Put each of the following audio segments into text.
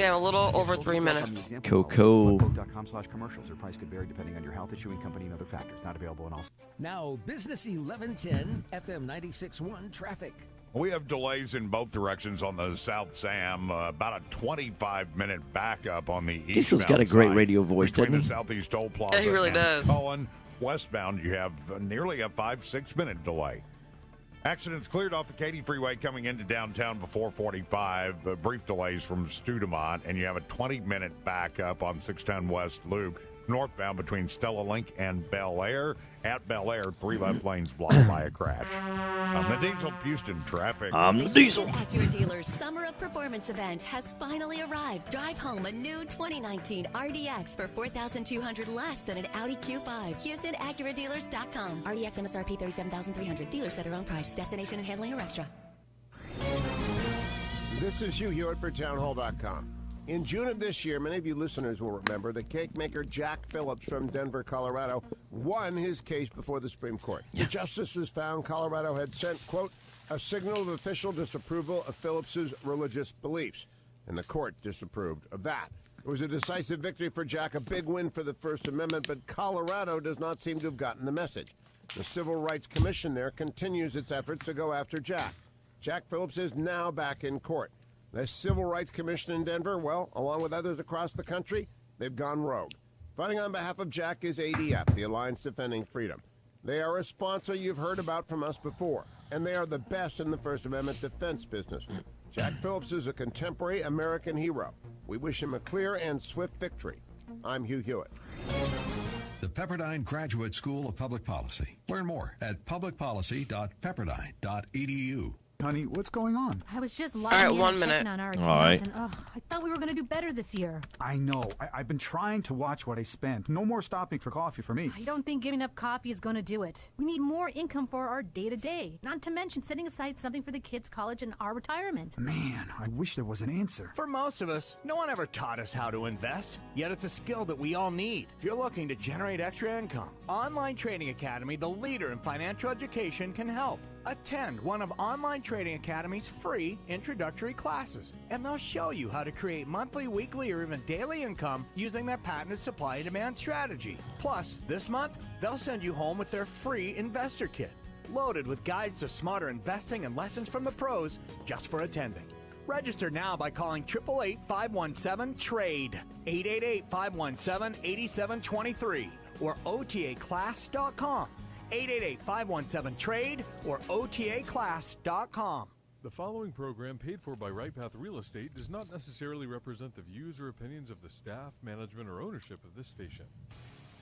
have a little over 3 minutes. Coco. Commercials or price could vary depending on your health, issuing company, and other factors. Not available in all. Now, Business 1110, FM 96.1 traffic. We have delays in both directions on the South Sam. About a 25-minute backup on the eastbound Diesel's got a great side radio voice, between doesn't the he? Southeast Toll Plaza Yeah, he really and does. Cullen. Westbound, you have nearly a 5-6 minute delay. Accidents cleared off the Katy Freeway coming into downtown before 45. Brief delays from Studemont, and you have a 20-minute backup on 610 West Loop. Northbound between Stella Link and Bel Air. At Bel Air, 3 left lanes blocked by a crash. On the Diesel Houston traffic. I'm the Diesel. Acura Dealers Summer of Performance event has finally arrived. Drive home a new 2019 RDX for $4,200 less than an Audi Q5. HoustonAcuraDealers.com. RDX MSRP $37,300. Dealers set their own price. Destination and handling are extra. This is Hugh Hewitt for Townhall.com. In June of this year, many of you listeners will remember the cake maker Jack Phillips from Denver, Colorado, won his case before the Supreme Court. The justices found Colorado had sent, quote, a signal of official disapproval of Phillips's religious beliefs, and the court disapproved of that. It was a decisive victory for Jack, a big win for the First Amendment, but Colorado does not seem to have gotten the message. The Civil Rights Commission there continues its efforts to go after Jack. Jack Phillips is now back in court. The Civil Rights Commission in Denver, well, along with others across the country, they've gone rogue. Fighting on behalf of Jack is ADF, the Alliance Defending Freedom. They are a sponsor you've heard about from us before, and they are the best in the First Amendment defense business. Jack Phillips is a contemporary American hero. We wish him a clear and swift victory. I'm Hugh Hewitt. The Pepperdine Graduate School of Public Policy. Learn more at publicpolicy.pepperdine.edu. Honey, what's going on? I was just right, logging in 1 and minute. checking on our All right. accounts, and I thought we were going to do better this year. I know. I've been trying to watch what I spend. No more stopping for coffee for me. I don't think giving up coffee is going to do it. We need more income for our day-to-day, not to mention setting aside something for the kids' college and our retirement. Man, I wish there was an answer. For most of us, no one ever taught us how to invest, yet it's a skill that we all need. If you're looking to generate extra income, Online Trading Academy, the leader in financial education, can help. Attend one of Online Trading Academy's free introductory classes, and they'll show you how to create monthly, weekly, or even daily income using their patented supply and demand strategy. Plus, this month, they'll send you home with their free investor kit, loaded with guides to smarter investing and lessons from the pros just for attending. Register now by calling 888-517-TRADE, 888-517-8723, or OTAclass.com. 888-517-TRADE or OTAclass.com. The following program, paid for by Right Path Real Estate, does not necessarily represent the views or opinions of the staff, management, or ownership of this station.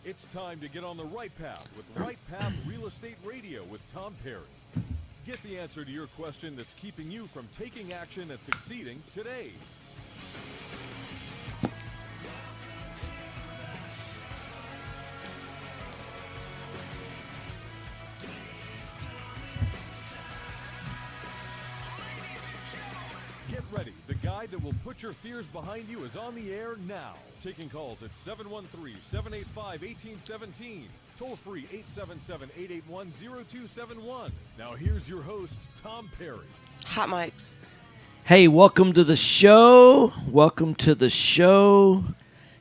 It's time to get on the right path with Right Path Real Estate Radio with Tom Perry. Get the answer to your question that's keeping you from taking action and succeeding today. Get ready. The guide that will put your fears behind you is on the air now. Taking calls at 713-785-1817. Toll free 877-881-0271. Now here's your host, Tom Perry. Hot mics. Hey, welcome to the show. Welcome to the show.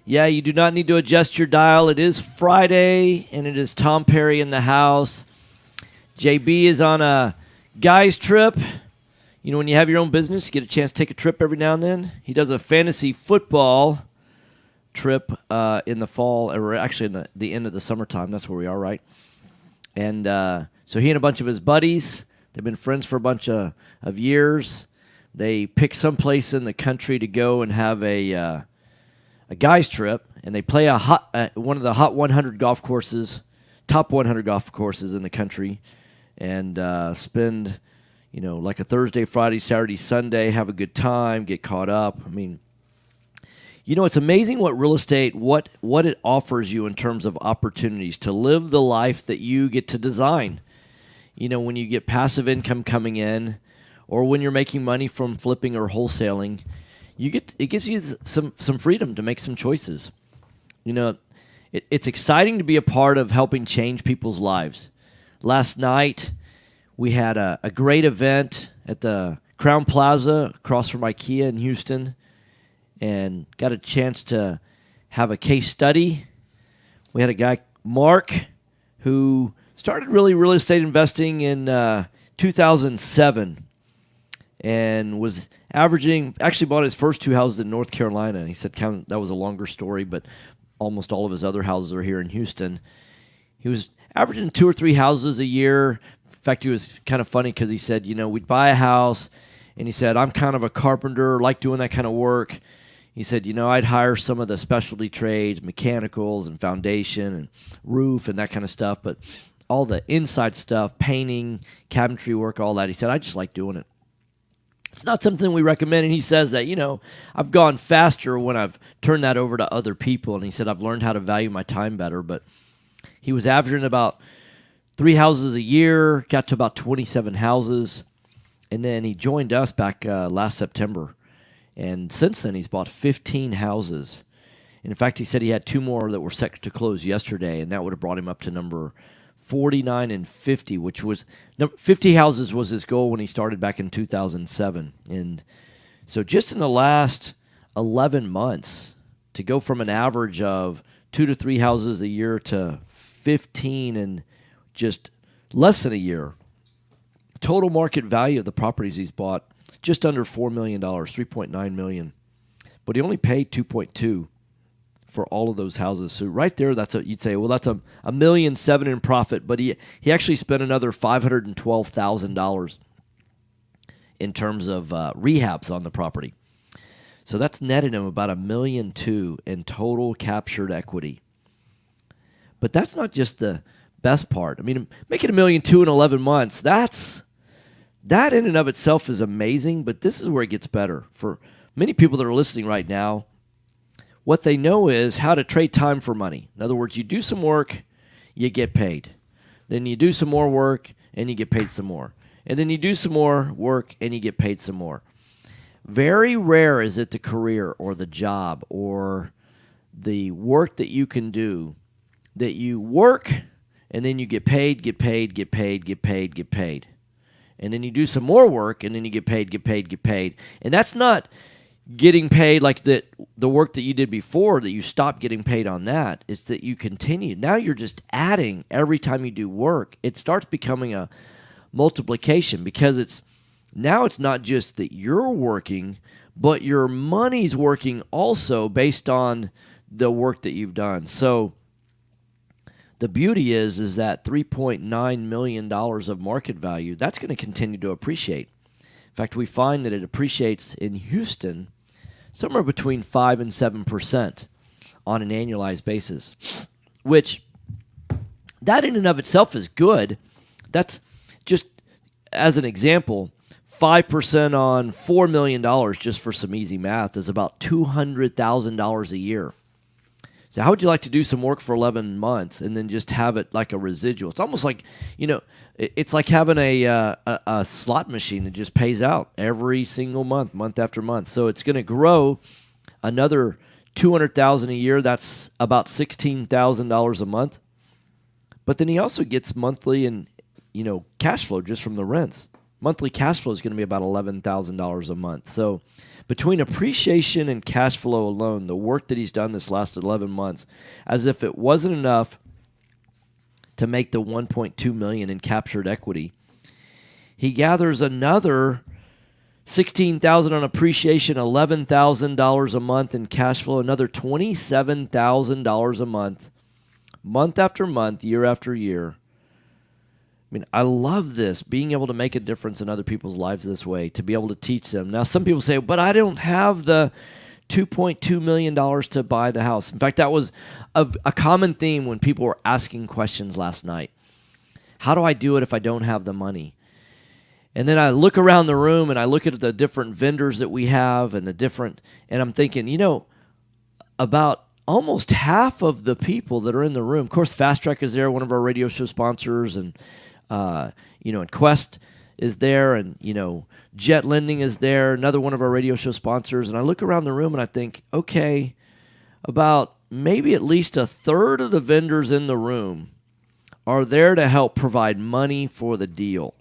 Yeah, you do not need to adjust your dial. It is Friday, and it is Tom Perry in the house. JB is on a guy's trip. You know, when you have your own business, you get a chance to take a trip every now and then. He does a fantasy football trip in the fall, or actually in the end of the summertime. That's where we are, right? And so he and a bunch of his buddies, they've been friends for a bunch of years. They pick some place in the country to go and have a guy's trip, and they play one of the hot 100 golf courses, top 100 golf courses in the country, and spend, you know, like a Thursday, Friday, Saturday, Sunday, have a good time, get caught up. I mean, you know, it's amazing what real estate, what it offers you in terms of opportunities to live the life that you get to design. You know, when you get passive income coming in, or when you're making money from flipping or wholesaling, it gives you some freedom to make some choices. You know, it's exciting to be a part of helping change people's lives. Last night, we had a great event at the Crown Plaza across from IKEA in Houston. and got a chance to have a case study. We had a guy, Mark, who started really real estate investing in 2007 and was actually bought his first 2 houses in North Carolina. He said that was a longer story, but almost all of his other houses are here in Houston. He was averaging 2 or 3 houses a year. In fact, he was kind of funny because he said, we'd buy a house, and he said, I'm kind of a carpenter, like doing that kind of work. He said, I'd hire some of the specialty trades, mechanicals and foundation and roof and that kind of stuff, but all the inside stuff, painting, cabinetry work, all that, he said, I just like doing it. It's not something we recommend, and he says that, I've gone faster when I've turned that over to other people, and he said, I've learned how to value my time better, but he was averaging about 3 houses a year, got to about 27 houses, and then he joined us back last September. And since then, he's bought 15 houses. And in fact, he said he had 2 more that were set to close yesterday, and that would have brought him up to number 49 and 50, which was 50 houses was his goal when he started back in 2007. And so just in the last 11 months, to go from an average of 2 to 3 houses a year to 15 in just less than a year, total market value of the properties he's bought, just under $4 million, $3.9 million. But he only paid $2.2 for all of those houses. So right there, you'd say, well, that's a $1.7 million in profit. But he actually spent another $512,000 in terms of rehabs on the property. So that's netted him about $1.2 million in total captured equity. But that's not just the best part. I mean, making $1.2 million in 11 months, that in and of itself is amazing, but this is where it gets better. For many people that are listening right now, what they know is how to trade time for money. In other words, you do some work, you get paid. Then you do some more work, and you get paid some more. And then you do some more work, and you get paid some more. Very rare is it the career or the job or the work that you can do that you work, and then you get paid. And then you do some more work, and then you get paid. And that's not getting paid like the work that you did before, that you stopped getting paid on that. It's that you continue. Now you're just adding every time you do work. It starts becoming a multiplication because it's not just that you're working, but your money's working also based on the work that you've done. So the beauty is that $3.9 million of market value, that's going to continue to appreciate. In fact, we find that it appreciates in Houston somewhere between 5 and 7% on an annualized basis, which that in and of itself is good. That's just as an example, 5% on $4 million, just for some easy math, is about $200,000 a year. So how would you like to do some work for 11 months and then just have it like a residual? It's almost like, it's like having a slot machine that just pays out every single month, month after month. So it's going to grow another $200,000 a year. That's about $16,000 a month. But then he also gets monthly and, cash flow just from the rents. Monthly cash flow is going to be about $11,000 a month. So between appreciation and cash flow alone, the work that he's done this last 11 months, as if it wasn't enough to make the $1.2 million in captured equity, he gathers another $16,000 on appreciation, $11,000 a month in cash flow, another $27,000 a month after month, year after year. I mean, I love this, being able to make a difference in other people's lives this way, to be able to teach them. Now, some people say, but I don't have the $2.2 million to buy the house. In fact, that was a common theme when people were asking questions last night. How do I do it if I don't have the money? And then I look around the room and I look at the different vendors that we have and and I'm thinking, about almost half of the people that are in the room. Of course, Fast Track is there, one of our radio show sponsors, and and Quest is there, and Jet Lending is there, another one of our radio show sponsors. And I look around the room and I think, okay, about maybe at least a third of the vendors in the room are there to help provide money for the deal.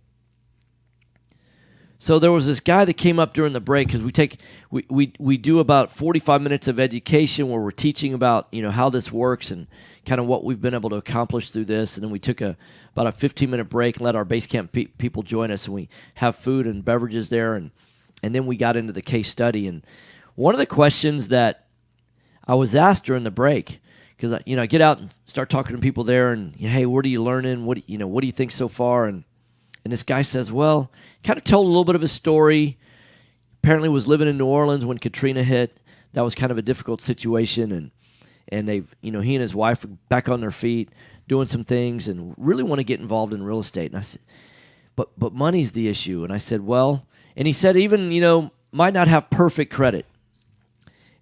So there was this guy that came up during the break because we do about 45 minutes of education where we're teaching about how this works and kind of what we've been able to accomplish through this, and then we took about a 15-minute break and let our base camp people join us, and we have food and beverages there, and then we got into the case study. And one of the questions that I was asked during the break, because I get out and start talking to people there, and hey, what are you learning? What do you think so far? And this guy says, well, kind of told a little bit of his story. Apparently was living in New Orleans when Katrina hit. That was kind of a difficult situation, and they've he and his wife are back on their feet doing some things and really want to get involved in real estate. And I said, but money's the issue. And I said, well, and he said even might not have perfect credit.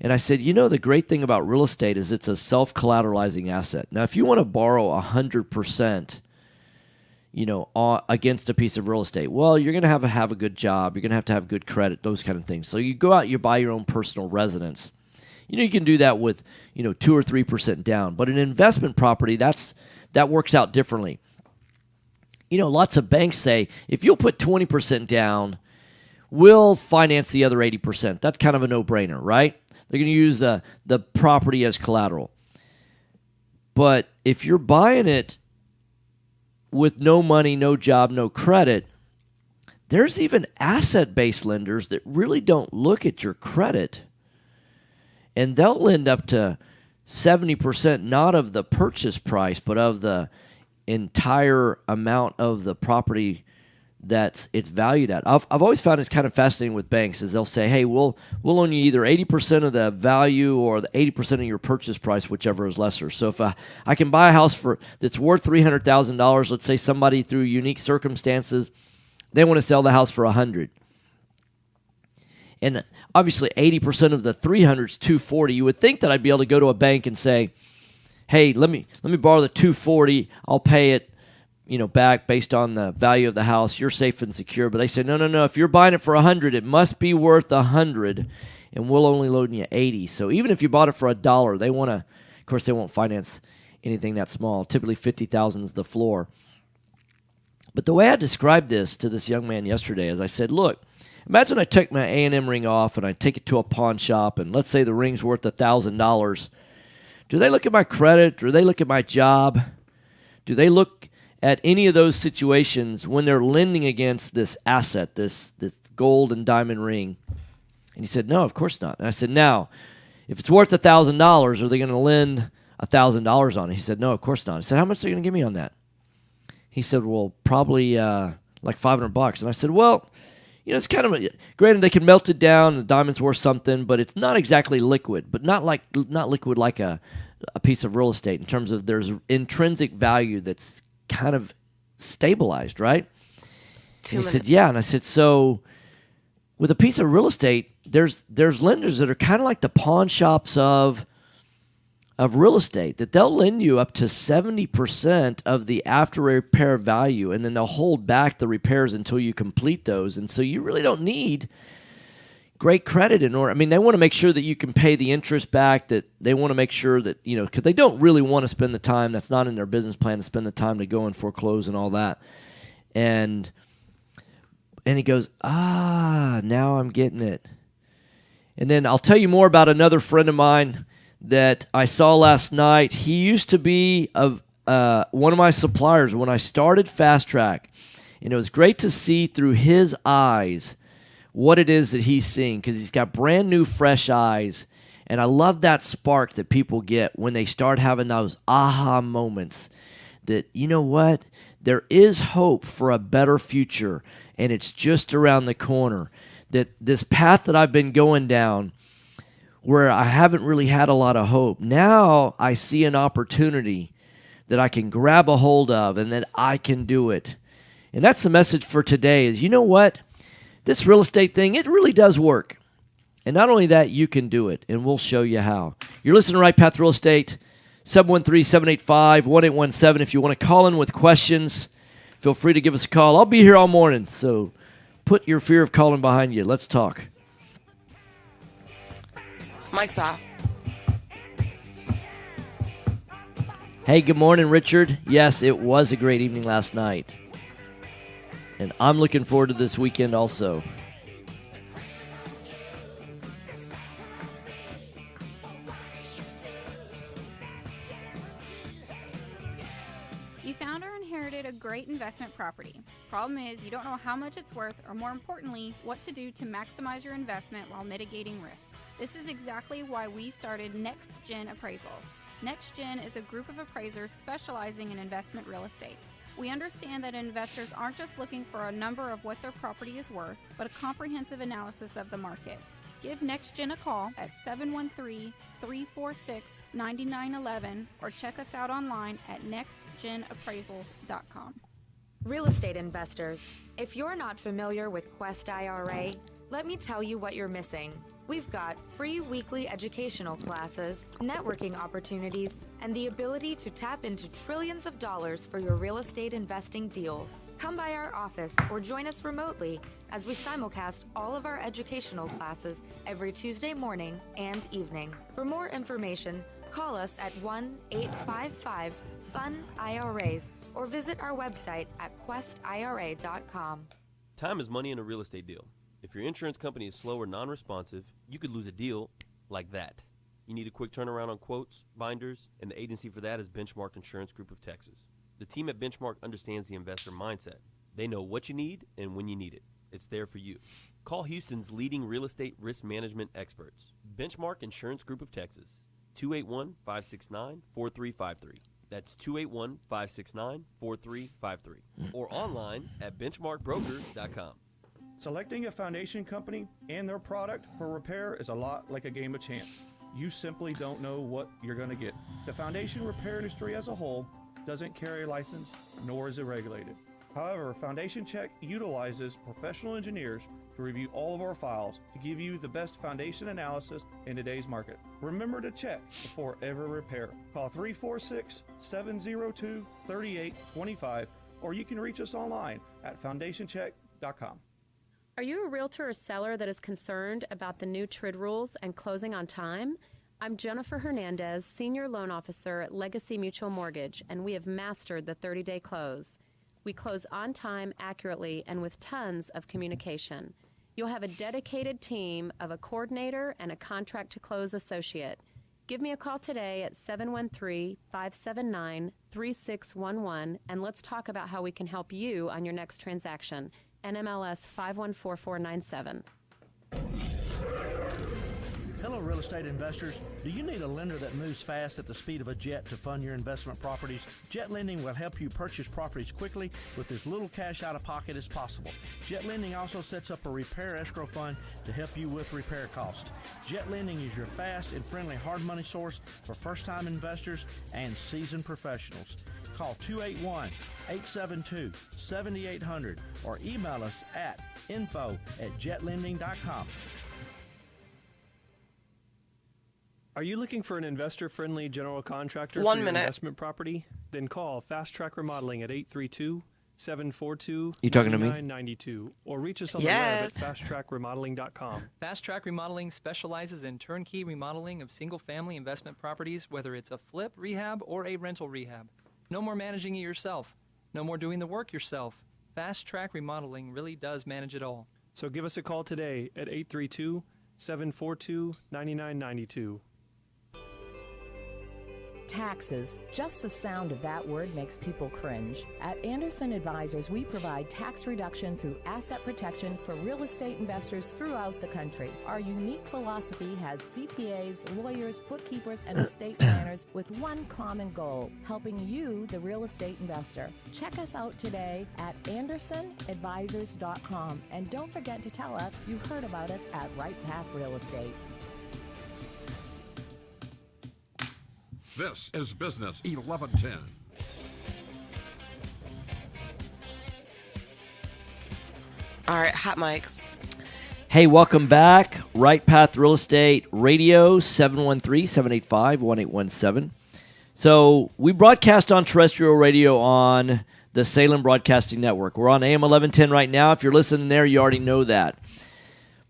And I said, the great thing about real estate is it's a self-collateralizing asset. Now, if you want to borrow 100%, against a piece of real estate, well, you're going to have a good job. You're going to have good credit, those kind of things. So you go out, you buy your own personal residence. You can do that with, 2 or 3% down. But an investment property, that works out differently. Lots of banks say, if you'll put 20% down, we'll finance the other 80%. That's kind of a no-brainer, right? They're going to use the property as collateral. But if you're buying it with no money, no job, no credit, there's even asset-based lenders that really don't look at your credit. And they'll lend up to 70% not of the purchase price, but of the entire amount of the property that it's valued at. I've always found it's kind of fascinating with banks is they'll say, hey, we'll loan you either 80% of the value or the 80% of your purchase price, whichever is lesser. So if I can buy a house that's worth $300,000, let's say somebody through unique circumstances, they want to sell the house for $100,000. And obviously 80% of the 300 is $240,000. You would think that I'd be able to go to a bank and say, hey, let me borrow the $240,000. I'll pay it back based on the value of the house. You're safe and secure. But they say, no. If you're buying it for $100,000, it must be worth $100,000, and we'll only loan you $80,000. So even if you bought it for $1, they want to. Of course, they won't finance anything that small. Typically, $50,000 is the floor. But the way I described this to this young man yesterday is I said, look, imagine I took my A&M ring off and I take it to a pawn shop, and let's say the ring's worth $1,000. Do they look at my credit? Do they look at my job? Do they look at any of those situations when they're lending against this asset, this gold and diamond ring? And he said, no, of course not. And I said, now, if it's worth $1,000, are they going to lend $1,000 on it? He said, no, of course not. I said, how much are they going to give me on that? He said, well, probably like $500. And I said, well, it's kind of granted they can melt it down, the diamond's worth something, but it's not exactly liquid, but not liquid like a piece of real estate in terms of there's intrinsic value that's kind of stabilized, right? He said, yeah. And I said, so with a piece of real estate, there's lenders that are kind of like the pawn shops of real estate, that they'll lend you up to 70% of the after repair value, and then they'll hold back the repairs until you complete those. And so you really don't need great credit in order. I mean, they want to make sure that you can pay the interest back, that they want to make sure that, because they don't really want to spend the time. That's not in their business plan to spend the time to go and foreclose and all that. And he goes, now I'm getting it. And then I'll tell you more about another friend of mine that I saw last night. He used to be one of my suppliers when I started Fast Track. And it was great to see through his eyes what it is that he's seeing, because he's got brand new, fresh eyes. And I love that spark that people get when they start having those aha moments that, you know what, there is hope for a better future, and it's just around the corner. That this path that I've been going down, where I haven't really had a lot of hope, now I see an opportunity that I can grab a hold of and that I can do it. And that's the message for today is, you know what? This real estate thing, it really does work. And not only that, you can do it, and we'll show you how. You're listening to Right Path Real Estate, 713-785-1817. If you want to call in with questions, feel free to give us a call. I'll be here all morning, so put your fear of calling behind you. Let's talk. Mike's off. Hey, good morning, Richard. Yes, it was a great evening last night. And I'm looking forward to this weekend also. You found or inherited a great investment property. Problem is, you don't know how much it's worth, or more importantly, what to do to maximize your investment while mitigating risk. This is exactly why we started Next Gen Appraisals. Next Gen is a group of appraisers specializing in investment real estate. We understand that investors aren't just looking for a number of what their property is worth, but a comprehensive analysis of the market. Give Next Gen a call at 713-346-9911 or check us out online at nextgenappraisals.com. Real estate investors, if you're not familiar with Quest IRA, let me tell you what you're missing. We've got free weekly educational classes, networking opportunities, and the ability to tap into trillions of dollars for your real estate investing deals. Come by our office or join us remotely as we simulcast all of our educational classes every Tuesday morning and evening. For more information, call us at 1-855-FUN-IRAs or visit our website at questira.com. Time is money in a real estate deal. If your insurance company is slow or non-responsive, you could lose a deal like that. You need a quick turnaround on quotes, binders, and the agency for that is Benchmark Insurance Group of Texas. The team at Benchmark understands the investor mindset. They know what you need and when you need it. It's there for you. Call Houston's leading real estate risk management experts. Benchmark Insurance Group of Texas, 281-569-4353. That's 281-569-4353. Or online at benchmarkbrokers.com. Selecting a foundation company and their product for repair is a lot like a game of chance. You simply don't know what you're going to get. The foundation repair industry as a whole doesn't carry a license, nor is it regulated. However, Foundation Check utilizes professional engineers to review all of our files to give you the best foundation analysis in today's market. Remember to check before every repair. Call 346-702-3825, or you can reach us online at foundationcheck.com. Are you a realtor or seller that is concerned about the new TRID rules and closing on time? I'm Jennifer Hernandez, Senior Loan Officer at Legacy Mutual Mortgage, and we have mastered the 30-day close. We close on time, accurately, and with tons of communication. You'll have a dedicated team of a coordinator and a contract-to-close associate. Give me a call today at 713-579-3611, and let's talk about how we can help you on your next transaction. NMLS 514497. Hello, real estate investors. Do you need a lender that moves fast at the speed of a jet to fund your investment properties? Jet Lending will help you purchase properties quickly with as little cash out of pocket as possible. Jet Lending also sets up a repair escrow fund to help you with repair costs. Jet Lending is your fast and friendly hard money source for first-time investors and seasoned professionals. Call 281-872-7800 or email us at info@jetlending.com. Are you looking for an investor-friendly general contractor 1 for your minute. investment property? Then call Fast Track Remodeling at 832-742-9992 You talking to me? or reach us on Yes. the web at fasttrackremodeling.com. Fast Track Remodeling specializes in turnkey remodeling of single-family investment properties, whether it's a flip, rehab, or a rental rehab. No more managing it yourself. No more doing the work yourself. Fast Track Remodeling really does manage it all. So give us a call today at 832-742-9992. Taxes. Just the sound of that word makes people cringe. At Anderson Advisors, we provide tax reduction through asset protection for real estate investors throughout the country. Our unique philosophy has CPAs, lawyers, bookkeepers, and estate planners with one common goal, helping you, the real estate investor. Check us out today at AndersonAdvisors.com, and don't forget to tell us you heard about us at Right Path Real Estate. This is Business 1110. All right, hot mics. Hey, welcome back. Right Path Real Estate Radio, 713-785-1817. So we broadcast on terrestrial radio on the Salem Broadcasting Network. We're on AM 1110 right now. If you're listening there, you already know that.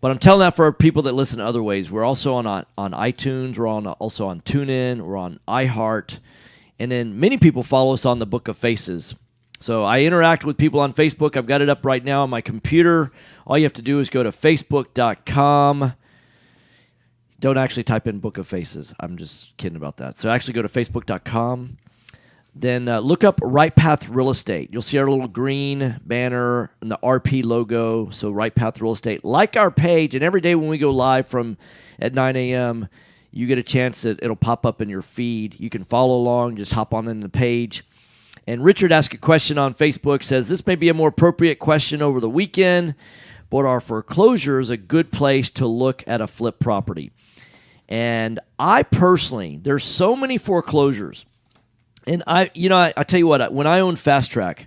But I'm telling that for people that listen other ways. We're also on iTunes. We're also on TuneIn. We're on iHeart. And then many people follow us on the Book of Faces. So I interact with people on Facebook. I've got it up right now on my computer. All you have to do is go to facebook.com. Don't actually type in Book of Faces. I'm just kidding about that. So actually go to facebook.com. Then look up Right Path Real Estate. You'll see our little green banner and the RP logo. So Right Path Real Estate. Like our page, and every day when we go live at 9 a.m., you get a chance that it'll pop up in your feed. You can follow along. Just hop on in the page. And Richard asked a question on Facebook, says, this may be a more appropriate question over the weekend, but are foreclosures a good place to look at a flip property? And I personally, there's so many foreclosures. And I tell you what, when I owned Fast Track,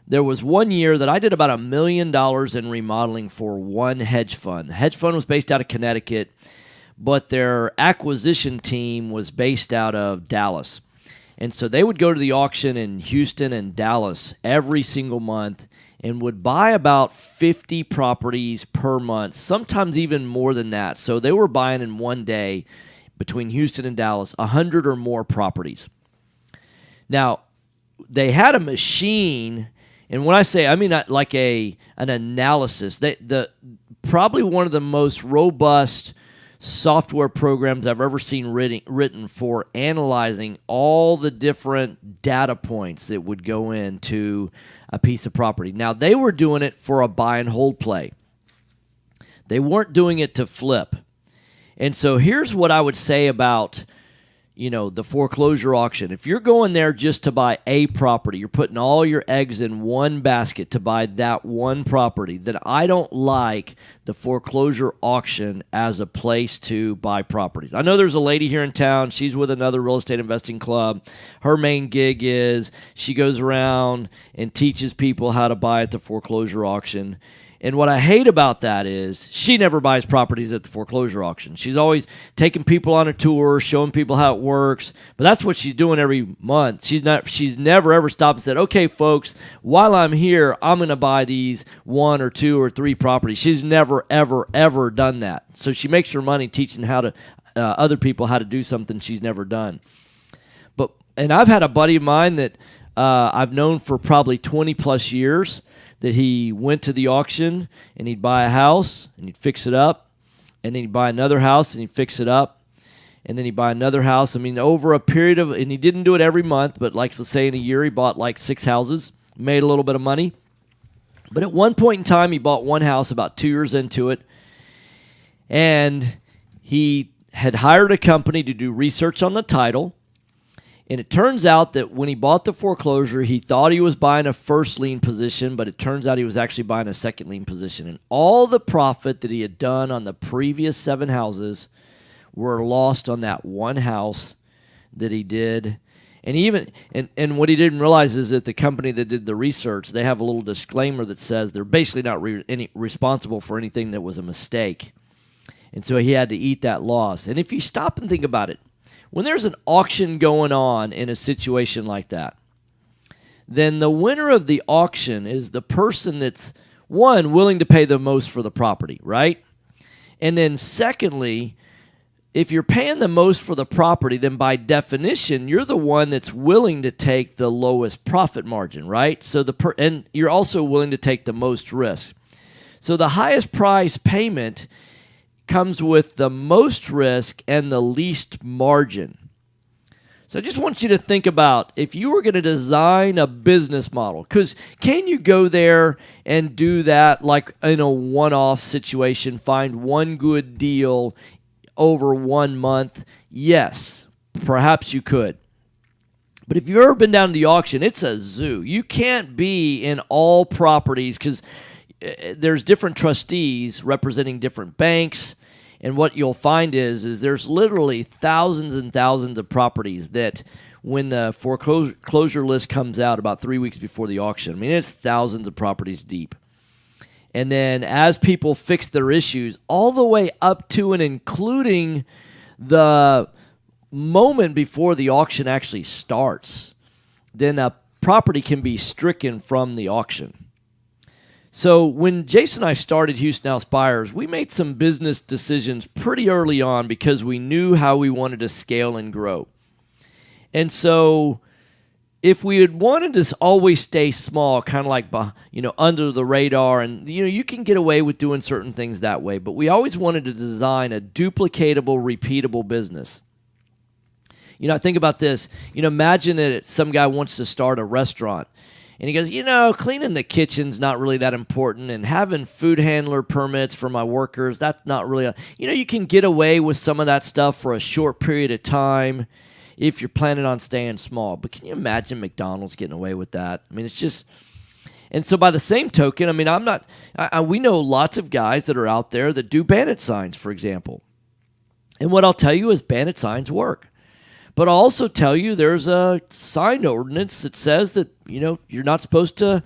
there was one year that I did about $1 million in remodeling for one hedge fund. The hedge fund was based out of Connecticut, but their acquisition team was based out of Dallas. And so they would go to the auction in Houston and Dallas every single month and would buy about 50 properties per month, sometimes even more than that. So they were buying in one day between Houston and Dallas 100 or more properties. Now, they had a machine, and when I say, I mean like an analysis. Probably one of the most robust software programs I've ever seen written for analyzing all the different data points that would go into a piece of property. Now, they were doing it for a buy and hold play. They weren't doing it to flip. And so here's what I would say about the foreclosure auction. If you're going there just to buy a property, you're putting all your eggs in one basket to buy that one property, then I don't like the foreclosure auction as a place to buy properties. I know there's a lady here in town. She's with another real estate investing club. Her main gig is she goes around and teaches people how to buy at the foreclosure auction. And what I hate about that is she never buys properties at the foreclosure auction. She's always taking people on a tour, showing people how it works. But that's what she's doing every month. She's never ever stopped and said, okay, folks, while I'm here, I'm going to buy these 1 or 2 or 3 properties. She's never, ever, ever done that. So she makes her money teaching other people how to do something she's never done. And I've had a buddy of mine that I've known for probably 20 plus years, that he went to the auction and he'd buy a house and he'd fix it up, and then he'd buy another house and he'd fix it up, and then he'd buy another house. I mean, over a period of, and he didn't do it every month, but like, let's say in a year, he bought like 6 houses, made a little bit of money. But at one point in time, he bought one house about 2 years into it, and he had hired a company to do research on the title. And it turns out that when he bought the foreclosure, he thought he was buying a first lien position, but it turns out he was actually buying a second lien position. And all the profit that he had done on the previous 7 houses were lost on that one house that he did. And what he didn't realize is that the company that did the research, they have a little disclaimer that says they're basically not responsible for anything that was a mistake. And so he had to eat that loss. And if you stop and think about it, when there's an auction going on in a situation like that, then the winner of the auction is the person that's, one, willing to pay the most for the property, right? And then secondly, if you're paying the most for the property, then by definition, you're the one that's willing to take the lowest profit margin, right? So and you're also willing to take the most risk. So the highest price payment comes with the most risk and the least margin. So I just want you to think about if you were going to design a business model, because can you go there and do that like in a one-off situation, find one good deal over 1 month? Yes, perhaps you could. But if you've ever been down to the auction, it's a zoo. You can't be in all properties because there's different trustees representing different banks, and what you'll find is there's literally thousands and thousands of properties that when the foreclosure list comes out about 3 weeks before the auction, I mean, it's thousands of properties deep. And then as people fix their issues, all the way up to and including the moment before the auction actually starts, then a property can be stricken from the auction. So when Jason and I started Houston House Buyers, we made some business decisions pretty early on because we knew how we wanted to scale and grow. And so if we had wanted to always stay small, kind of like, under the radar, and, you can get away with doing certain things that way, but we always wanted to design a duplicatable, repeatable business. I think about this. Imagine that some guy wants to start a restaurant, and he goes, cleaning the kitchen's not really that important, and having food handler permits for my workers, that's not really, you can get away with some of that stuff for a short period of time if you're planning on staying small. But can you imagine McDonald's getting away with that? I mean, it's just, and so by the same token, I mean, we know lots of guys that are out there that do bandit signs, for example. And what I'll tell you is bandit signs work. But I'll also tell you there's a sign ordinance that says that, you're not supposed to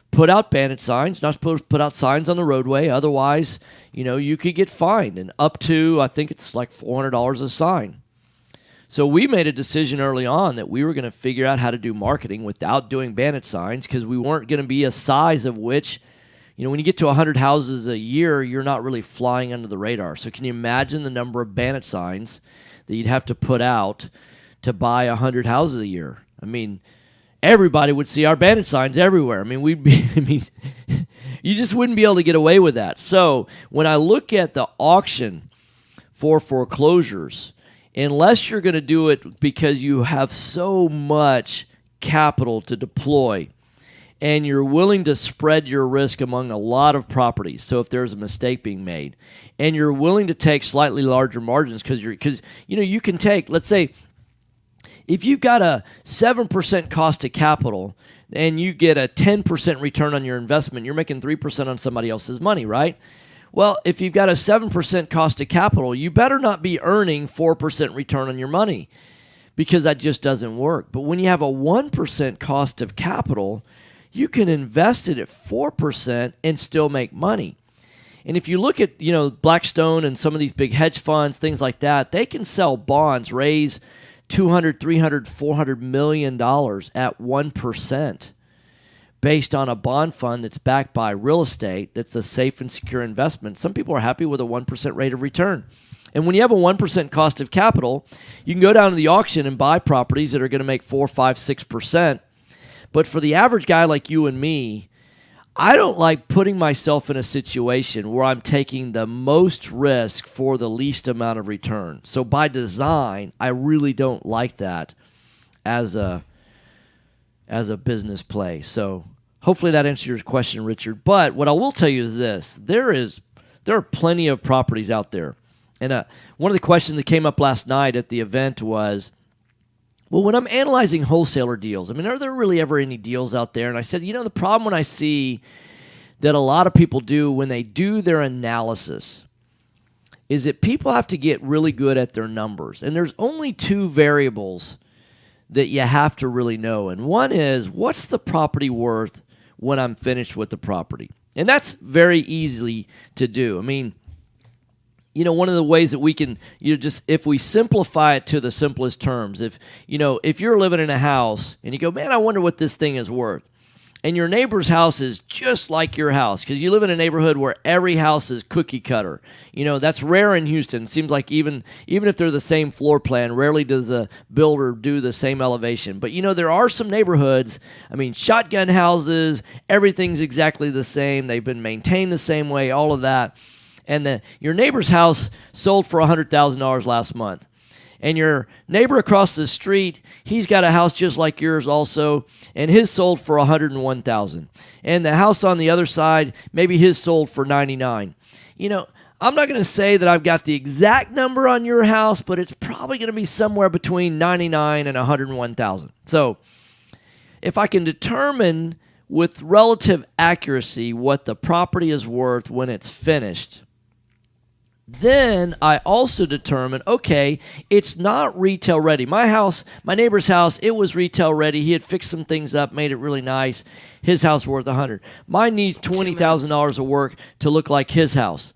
put out bandit signs, not supposed to put out signs on the roadway. Otherwise, you could get fined, and up to, I think it's like $400 a sign. So we made a decision early on that we were going to figure out how to do marketing without doing bandit signs, because we weren't going to be a size of which, when you get to 100 houses a year, you're not really flying under the radar. So can you imagine the number of bandit signs that you'd have to put out to buy 100 houses a year? I mean, everybody would see our bandit signs everywhere. I mean, you just wouldn't be able to get away with that. So when I look at the auction for foreclosures, unless you're going to do it because you have so much capital to deploy and you're willing to spread your risk among a lot of properties, so if there's a mistake being made, and you're willing to take slightly larger margins because you can take, let's say, if you've got a 7% cost of capital and you get a 10% return on your investment, you're making 3% on somebody else's money, right? Well, if you've got a 7% cost of capital, you better not be earning 4% return on your money, because that just doesn't work. But when you have a 1% cost of capital, you can invest it at 4% and still make money. And if you look at, Blackstone and some of these big hedge funds, things like that, they can sell bonds, raise $200, $300, $400 million at 1%. Based on a bond fund that's backed by real estate, that's a safe and secure investment. Some people are happy with a 1% rate of return. And when you have a 1% cost of capital, you can go down to the auction and buy properties that are going to make 4%, 5%, 6%. But for the average guy like you and me, I don't like putting myself in a situation where I'm taking the most risk for the least amount of return. So by design, I really don't like that as a business play. So hopefully that answers your question, Richard. But what I will tell you is this. There are plenty of properties out there. And one of the questions that came up last night at the event was, well, when I'm analyzing wholesaler deals, I mean, are there really ever any deals out there? And I said, the problem when I see that a lot of people do when they do their analysis is that people have to get really good at their numbers. And there's only two variables that you have to really know. And one is, what's the property worth when I'm finished with the property? And that's very easy to do. I mean, one of the ways that we can, if we simplify it to the simplest terms, if you're living in a house and you go, man, I wonder what this thing is worth. And your neighbor's house is just like your house, because you live in a neighborhood where every house is cookie cutter. That's rare in Houston. It seems like even if they're the same floor plan, rarely does a builder do the same elevation. But, there are some neighborhoods, shotgun houses, everything's exactly the same. They've been maintained the same way, all of that. And your neighbor's house sold for $100,000 last month. And your neighbor across the street, he's got a house just like yours also, and his sold for $101,000. And the house on the other side, maybe his sold for $99,000. I'm not going to say that I've got the exact number on your house, but it's probably going to be somewhere between $99,000 and $101,000. So if I can determine with relative accuracy what the property is worth when it's finished, then I also determine, okay, it's not retail ready. My neighbor's house, it was retail ready. He had fixed some things up, made it really nice. His house worth $100,000. Mine needs $20,000 of work to look like his house.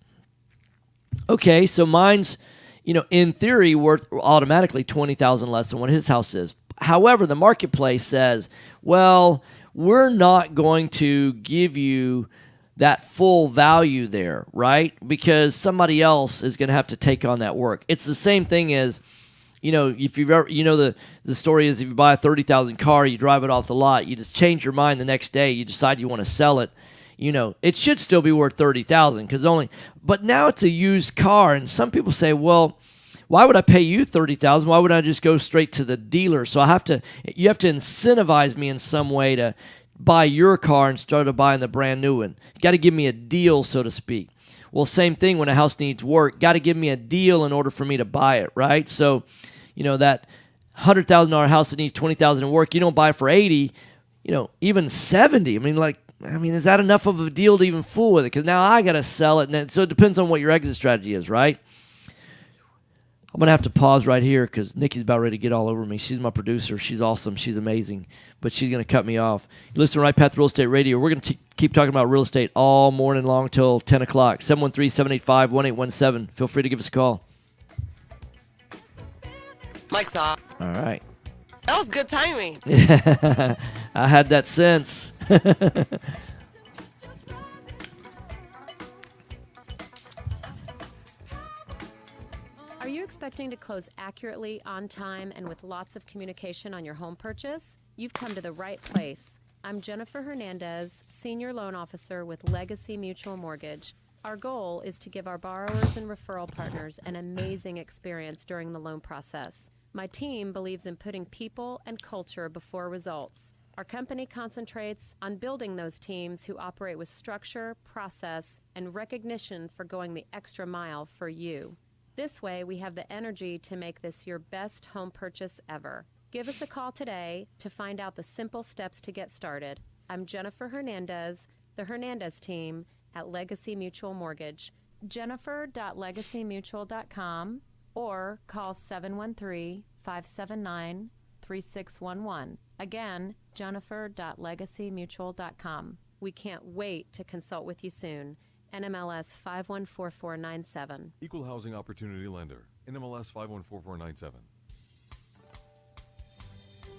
Okay, so mine's, in theory, worth automatically $20,000 less than what his house is. However, the marketplace says, well, we're not going to give you that full value there, right? Because somebody else is going to have to take on that work. It's the same thing as, if you've ever, the story is if you buy a $30,000 car, you drive it off the lot, you just change your mind the next day, you decide you want to sell it. It should still be worth $30,000 but now it's a used car, and some people say, well, why would I pay you $30,000? Why would I just go straight to the dealer? So you have to incentivize me in some way to buy your car instead of buying the brand new one. You got to give me a deal, so to speak. Well, same thing when a house needs work. Got to give me a deal in order for me to buy it, right? So, that $100,000 house that needs $20,000 in work, you don't buy it for $80,000, even $70,000. Is that enough of a deal to even fool with it? Because now I got to sell it. So it depends on what your exit strategy is, right? I'm going to have to pause right here because Nikki's about ready to get all over me. She's my producer. She's awesome. She's amazing. But she's going to cut me off. You listen to Right Path Real Estate Radio. We're going to keep talking about real estate all morning long till 10 o'clock. 713-785-1817. Feel free to give us a call. Mike's off. All right. That was good timing. I had that sense. Are you expecting to close accurately, on time, and with lots of communication on your home purchase? You've come to the right place. I'm Jennifer Hernandez, Senior Loan Officer with Legacy Mutual Mortgage. Our goal is to give our borrowers and referral partners an amazing experience during the loan process. My team believes in putting people and culture before results. Our company concentrates on building those teams who operate with structure, process, and recognition for going the extra mile for you. This way, we have the energy to make this your best home purchase ever. Give us a call today to find out the simple steps to get started. I'm Jennifer Hernandez, the Hernandez team at Legacy Mutual Mortgage. Jennifer.legacymutual.com or call 713-579-3611. Again, Jennifer.legacymutual.com. We can't wait to consult with you soon. NMLS 514497. Equal Housing Opportunity Lender. NMLS 514497.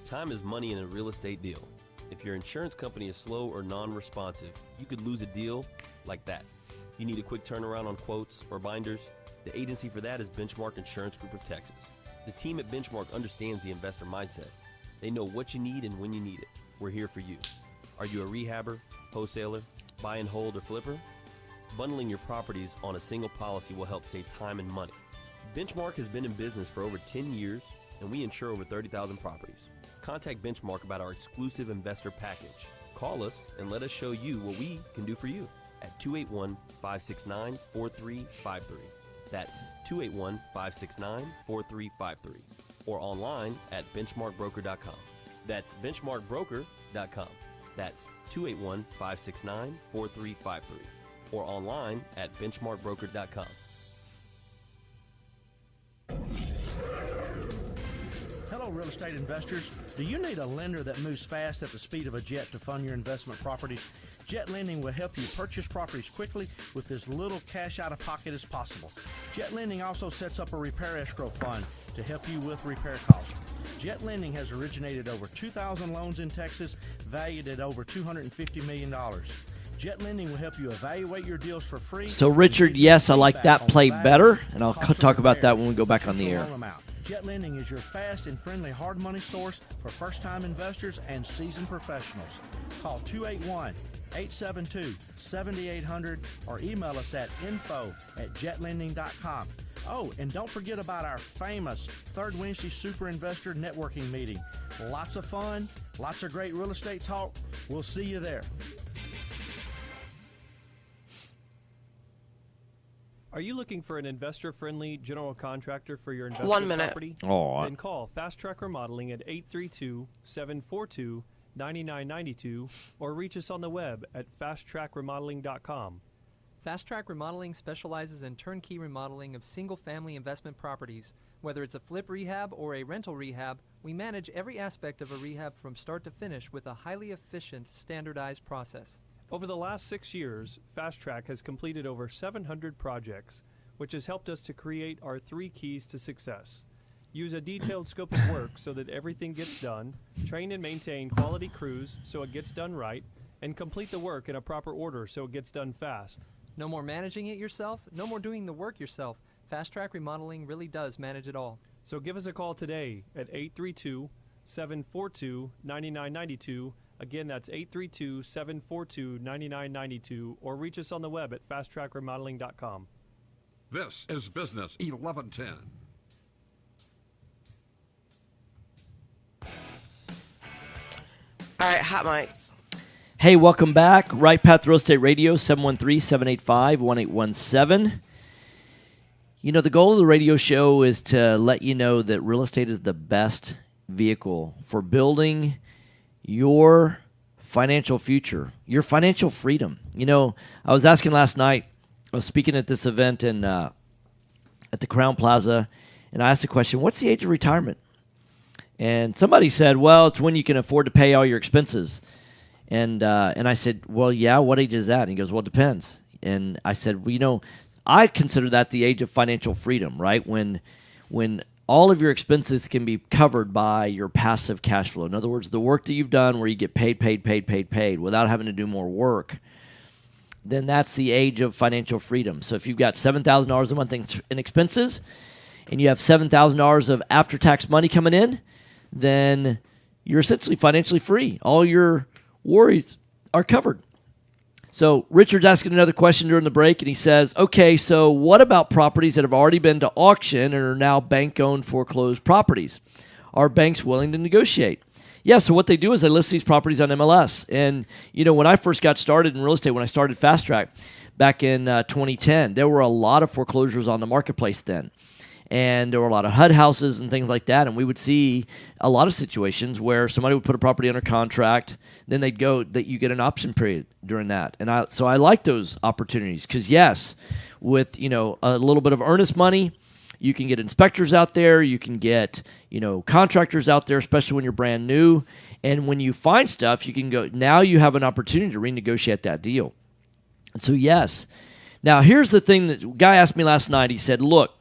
Time is money in a real estate deal. If your insurance company is slow or non-responsive, you could lose a deal like that. You need a quick turnaround on quotes or binders? The agency for that is Benchmark Insurance Group of Texas. The team at Benchmark understands the investor mindset. They know what you need and when you need it. We're here for you. Are you a rehabber, wholesaler, buy and hold, or flipper? Bundling your properties on a single policy will help save time and money. Benchmark has been in business for over 10 years, and we insure over 30,000 properties. Contact Benchmark about our exclusive investor package. Call us and let us show you what we can do for you at 281-569-4353. That's 281-569-4353. Or online at benchmarkbroker.com. That's benchmarkbroker.com. That's 281-569-4353. Or online at benchmarkbroker.com. Hello, real estate investors. Do you need a lender that moves fast at the speed of a jet to fund your investment properties? Jet Lending will help you purchase properties quickly with as little cash out of pocket as possible. Jet Lending also sets up a repair escrow fund to help you with repair costs. Jet Lending has originated over 2,000 loans in Texas, valued at over $250 million. Jet Lending will help you evaluate your deals for free. So, Richard, yes, I like that play better, and I'll talk about that when we go back on the air. Jet Lending is your fast and friendly hard money source for first-time investors and seasoned professionals. Call 281-872-7800 or email us at info@jetlending.com. Oh, and don't forget about our famous Third Wednesday Super Investor Networking Meeting. Lots of fun, lots of great real estate talk. We'll see you there. Are you looking for an investor-friendly general contractor for your investment 1 minute. property? Oh. Then call Fast Track Remodeling at 832-742-9992 or reach us on the web at fasttrackremodeling.com. Fast Track Remodeling specializes in turnkey remodeling of single-family investment properties. Whether it's a flip rehab or a rental rehab, we manage every aspect of a rehab from start to finish with a highly efficient, standardized process. Over the last 6 years, Fast Track has completed over 700 projects, which has helped us to create our 3 keys to success. Use a detailed scope of work so that everything gets done, train and maintain quality crews so it gets done right, and complete the work in a proper order so it gets done fast. No more managing it yourself, no more doing the work yourself. Fast Track Remodeling really does manage it all. So give us a call today at 832-742-9992. Again, that's 832-742-9992, or reach us on the web at fasttrackremodeling.com. This is Business 1110. All right, hot mics. Hey, welcome back. Right Path Real Estate Radio, 713-785-1817. You know, the goal of the radio show is to let you know that real estate is the best vehicle for building your financial future, your financial freedom. You know, I was asking last night, I was speaking at this event at the Crown Plaza, and I asked the question, what's the age of retirement? And somebody said, well, it's when you can afford to pay all your expenses. And I said, well, yeah, what age is that? And he goes, well, it depends. And I said, well, you know, I consider that the age of financial freedom, right? When all of your expenses can be covered by your passive cash flow. In other words, the work that you've done where you get paid without having to do more work, then that's the age of financial freedom. So if you've got $7,000 a month in expenses and you have $7,000 of after-tax money coming in, then you're essentially financially free. All your worries are covered. So Richard's asking another question during the break, and he says, okay, so what about properties that have already been to auction and are now bank-owned foreclosed properties? Are banks willing to negotiate? Yeah, so what they do is they list these properties on MLS. And, you know, when I first got started in real estate, when I started Fast Track back in 2010, there were a lot of foreclosures on the marketplace then. And there were a lot of HUD houses and things like that. And we would see a lot of situations where somebody would put a property under contract, then they'd go that you get an option period during that. And so I like those opportunities because, yes, with, you know, a little bit of earnest money, you can get inspectors out there, you can get, you know, contractors out there, especially when you're brand new. And when you find stuff, you can go, now you have an opportunity to renegotiate that deal. And so, yes. Now, here's the thing that a guy asked me last night. He said, look,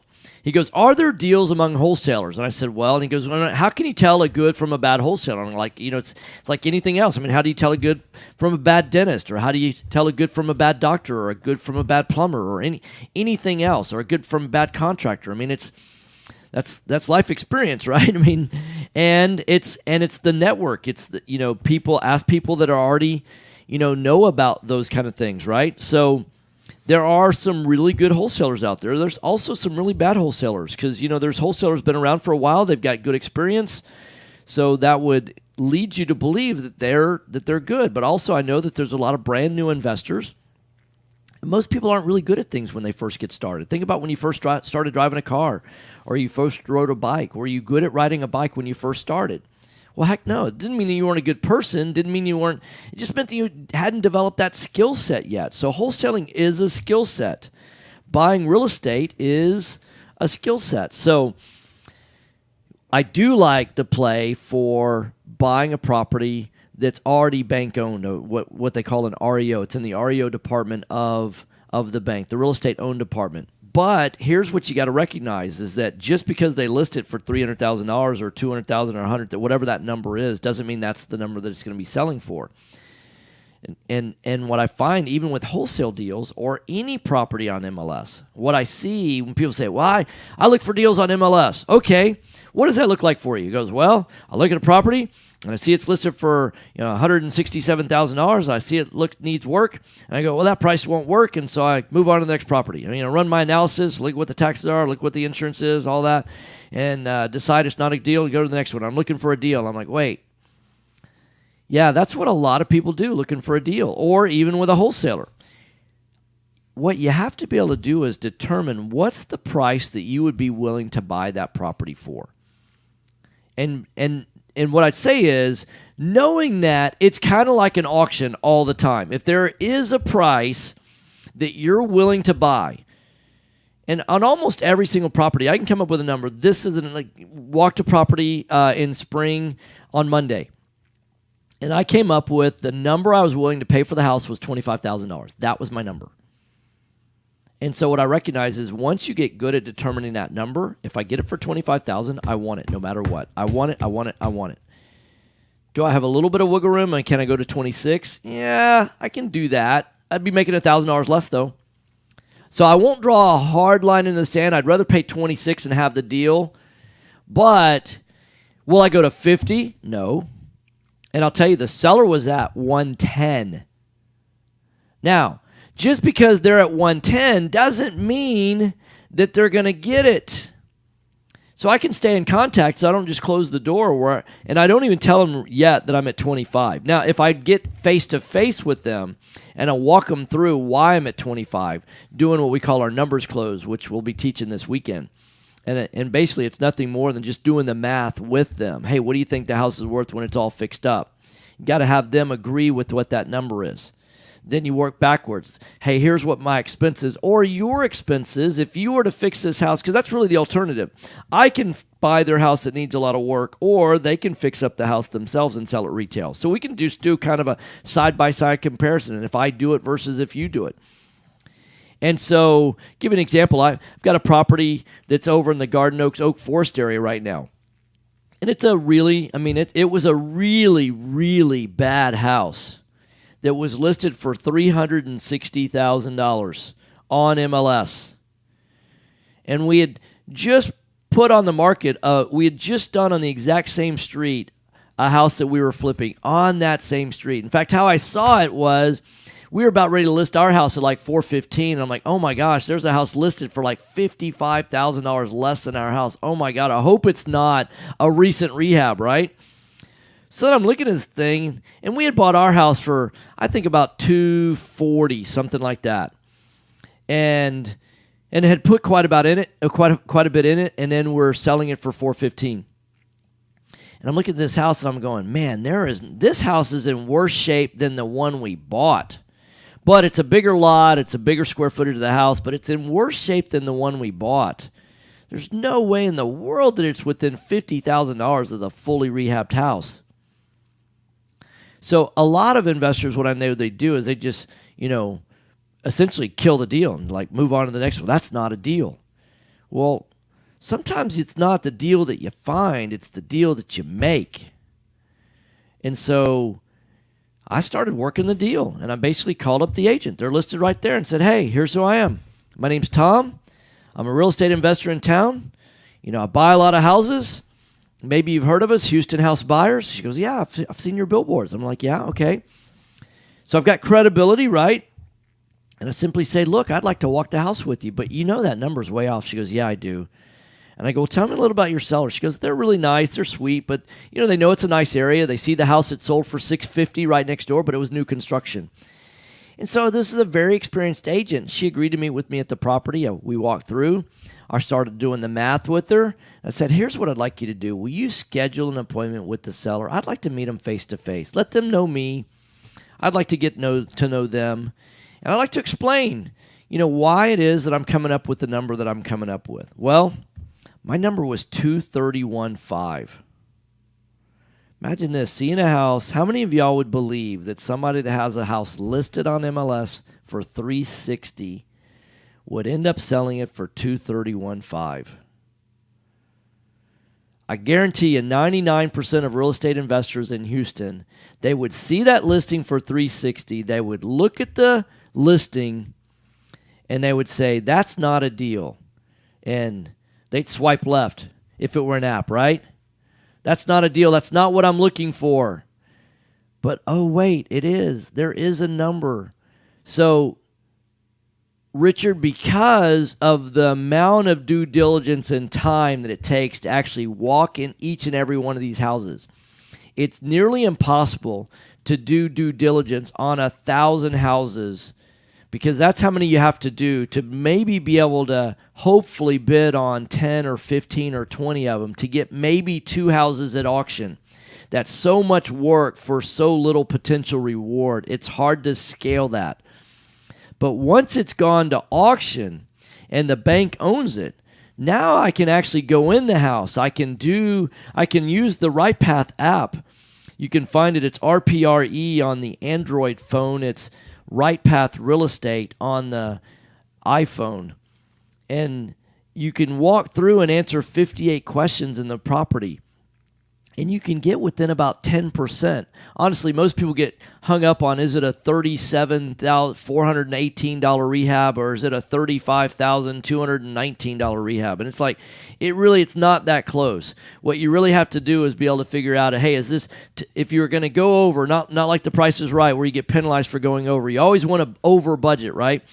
he goes, are there deals among wholesalers? And I said, well, and he goes, well, how can you tell a good from a bad wholesaler? And I'm like, you know, it's like anything else. I mean, how do you tell a good from a bad dentist? Or how do you tell a good from a bad doctor? Or a good from a bad plumber? Or anything else? Or a good from a bad contractor? I mean, that's life experience, right? I mean, and it's the network. It's the, you know, ask people that are already, you know about those kind of things, right? So there are some really good wholesalers out there. There's also some really bad wholesalers because, you know, there's wholesalers been around for a while. They've got good experience. So that would lead you to believe that they're good. But also I know that there's a lot of brand new investors. Most people aren't really good at things when they first get started. Think about when you first started driving a car or you first rode a bike. Were you good at riding a bike when you first started? Well, heck no. It didn't mean that you weren't a good person. Didn't mean you weren't. It just meant that you hadn't developed that skill set yet. So wholesaling is a skill set. Buying real estate is a skill set. So I do like the play for buying a property that's already bank owned, what they call an REO. It's in the REO department of the bank, the real estate owned department. But here's what you got to recognize is that just because they list it for $300,000 or $200,000 or $100,000, whatever that number is, doesn't mean that's the number that it's going to be selling for. And what I find even with wholesale deals or any property on MLS, what I see when people say, well, I look for deals on MLS. Okay, what does that look like for you? He goes, well, I look at a property and I see it's listed for $167,000. I see it needs work, and I go, well, that price won't work, and so I move on to the next property. I run my analysis, look what the taxes are, look what the insurance is, all that, and decide it's not a deal and go to the next one. I'm looking for a deal. I'm like, wait. Yeah, that's what a lot of people do, looking for a deal, or even with a wholesaler. What you have to be able to do is determine what's the price that you would be willing to buy that property for. And what I'd say is, knowing that it's kind of like an auction all the time. If there is a price that you're willing to buy, and on almost every single property, I can come up with a number. This is walked a property in spring on Monday. And I came up with the number I was willing to pay for the house was $25,000. That was my number. And so what I recognize is once you get good at determining that number, if I get it for $25,000, I want it no matter what. I want it, I want it, I want it. Do I have a little bit of wiggle room and can I go to 26? Yeah, I can do that. I'd be making $1,000 less though. So I won't draw a hard line in the sand. I'd rather pay 26 and have the deal. But will I go to 50? No. And I'll tell you, the seller was at 110. Now, just because they're at 110 doesn't mean that they're going to get it. So I can stay in contact, so I don't just close the door, and I don't even tell them yet that I'm at 25. Now, if I get face-to-face with them and I walk them through why I'm at 25, doing what we call our numbers close, which we'll be teaching this weekend, and basically it's nothing more than just doing the math with them. Hey, what do you think the house is worth when it's all fixed up? You got to have them agree with what that number is. Then you work backwards. Hey, here's what my expenses or your expenses if you were to fix this house, because that's really the alternative. I can buy their house that needs a lot of work, or they can fix up the house themselves and sell it retail. So we can just do kind of a side-by-side comparison, and if I do it versus if you do it. And so, give an example. I've got a property that's over in the Garden Oaks, Oak Forest area right now. And it's a really, it was a really, really bad house that was listed for $360,000 on MLS. And we had just put on the market, we had just done on the exact same street a house that we were flipping on that same street. In fact, how I saw it was we were about ready to list our house at like $415,000. And I'm like, oh my gosh, there's a house listed for like $55,000 less than our house. Oh my God, I hope it's not a recent rehab, right? So then I'm looking at this thing, and we had bought our house for, I think, about $240,000, something like that, and had put quite a bit in it, and then we're selling it for $415,000. And I'm looking at this house, and I'm going, man, this house is in worse shape than the one we bought. But it's a bigger lot, it's a bigger square footage of the house, but it's in worse shape than the one we bought. There's no way in the world that it's within $50,000 of the fully rehabbed house. So a lot of investors, what I know they do is they just, essentially kill the deal and like move on to the next one. That's not a deal. Well, sometimes it's not the deal that you find, it's the deal that you make. And so I started working the deal, and I basically called up the agent. They're listed right there and said, hey, here's who I am. My name's Tom. I'm a real estate investor in town. I buy a lot of houses. Maybe you've heard of us, Houston House Buyers. She goes, yeah, I've seen your billboards. I'm like, yeah, okay. So I've got credibility, right? And I simply say, look, I'd like to walk the house with you, but that number's way off. She goes, yeah, I do. And I go, well, tell me a little about your seller. She goes, they're really nice, they're sweet, but they know it's a nice area. They see the house that sold for $650 right next door, but it was new construction. And so this is a very experienced agent. She agreed to meet with me at the property. We walked through. I started doing the math with her. I said, here's what I'd like you to do. Will you schedule an appointment with the seller? I'd like to meet them face-to-face. Let them know me. I'd like to get to know them. And I'd like to explain, why it is that I'm coming up with the number that I'm coming up with. Well, my number was 231.5. Imagine this, seeing a house. How many of y'all would believe that somebody that has a house listed on MLS for $360,000 would end up selling it for $231.5? I guarantee you 99% of real estate investors in Houston, they would see that listing for $360,000. They would look at the listing and they would say, that's not a deal. And they'd swipe left if it were an app, right? That's not a deal. That's not what I'm looking for. But, oh, wait, it is. There is a number. So, Richard, because of the amount of due diligence and time that it takes to actually walk in each and every one of these houses, it's nearly impossible to do due diligence on 1,000 houses, because that's how many you have to do to maybe be able to hopefully bid on 10 or 15 or 20 of them to get maybe 2 houses at auction. That's so much work for so little potential reward. It's hard to scale that. But once it's gone to auction and the bank owns it, now I can actually go in the house. I can use the RightPath app. You can find it. It's RPRE on the Android phone. It's RightPath Real Estate on the iPhone. And you can walk through and answer 58 questions in the property. And you can get within about 10%. Honestly, most people get hung up on, is it a $37,418 rehab or is it a $35,219 rehab? And it's like, it's not that close. What you really have to do is be able to figure out, hey, is this, if you're going to go over, not like The Price is Right where you get penalized for going over. You always want to over budget, right?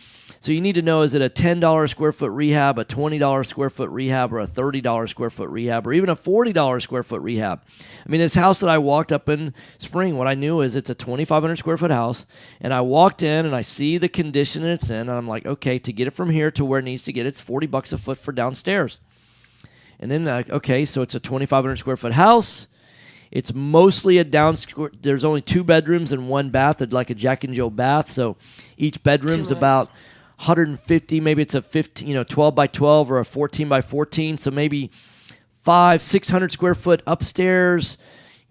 So you need to know, is it a $10 square foot rehab, a $20 square foot rehab, or a $30 square foot rehab, or even a $40 square foot rehab? I mean, this house that I walked up in spring, what I knew is it's a 2,500 square foot house, and I walked in and I see the condition it's in, and I'm like, okay, to get it from here to where it needs to get, it's $40 a foot for downstairs. And then, okay, so it's a 2,500 square foot house. It's mostly there's only 2 bedrooms and 1 bath, like a Jack and Jill bath, so each bedroom's about 150, maybe it's a 12 by 12 or a 14 by 14. So maybe 600 square foot upstairs,